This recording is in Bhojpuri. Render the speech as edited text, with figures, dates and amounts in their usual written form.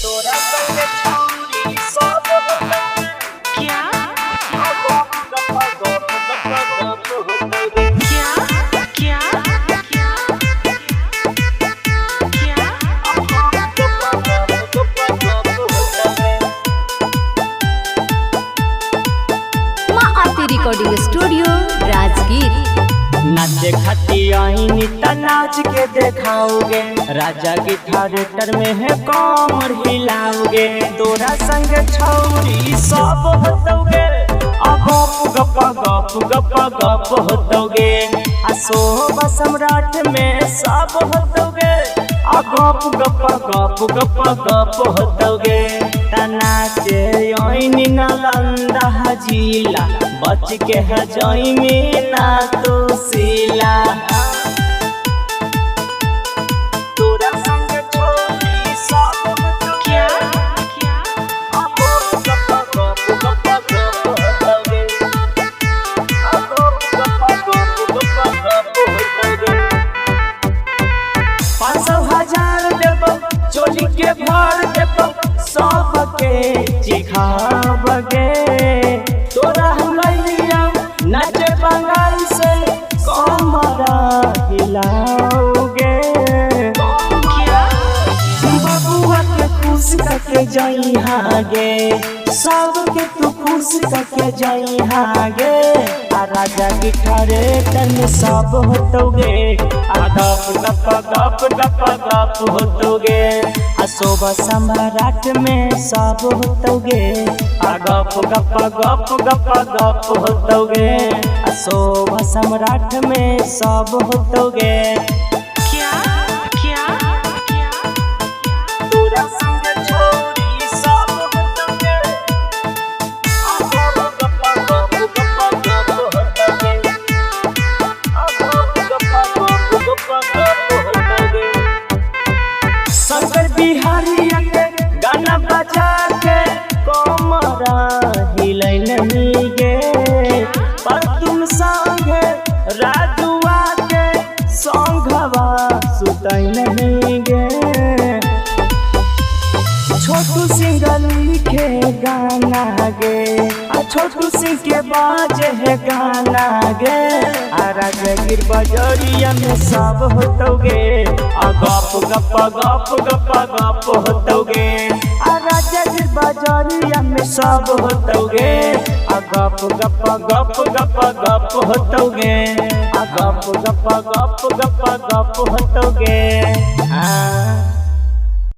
तोरा संगे छौरी सब होतौ क्या गप गप होतौ रे क्या क्या क्या क्या गप होतौ रे माँ आरती रिकॉर्डिंग स्टूडियो राजगीर। नाचे खातिर आईनी त नाच के देखाओगे, राजा की थिएटर में है कमर हिलाओगे। तोरा संग छौरी सब होतौगे गप गप होतौगे। शोभा सम्राट में सब होतौगे गप गप होतौगे। नाचे आईनी नालंदा जिला, बच के है जाइमी ना तो सिला। तोरा संग छौरी सब होतौ क्या क्या गप होतौगे होतौगे। 500,000 देबो चोली के भर देबो, सबके चिखाबगे। तोरा हम लिया नाचे बंगाल से कमरा हिलाओगे। बबुआ के खुश करके जाई हागे, सबके तू खुश करके जाई हागे। राजा की थिएटर में सब होतौगे गप होतौगे। शोभा सम्राट में सब होतौगे गप होतौगे। शोभा सम्राट में सब होतौगे। क्या क्या क्या तोरा संग छौरी सब होतौगे शंकर बिहारिया के गाना बजा के कमरा हिलै नहीं गे। पर तुम संगे राजुआ के संगवा सुतै नहीं गे। छोटू सिंह लिखे गाना गे, छोटू सिंह के बाजे है गाना गे। राजगीर बजरिया में सब होतौगे गप होतौगे। राजगीर बजरिया में सब होतौगे गप होतौगे गप होतौगे।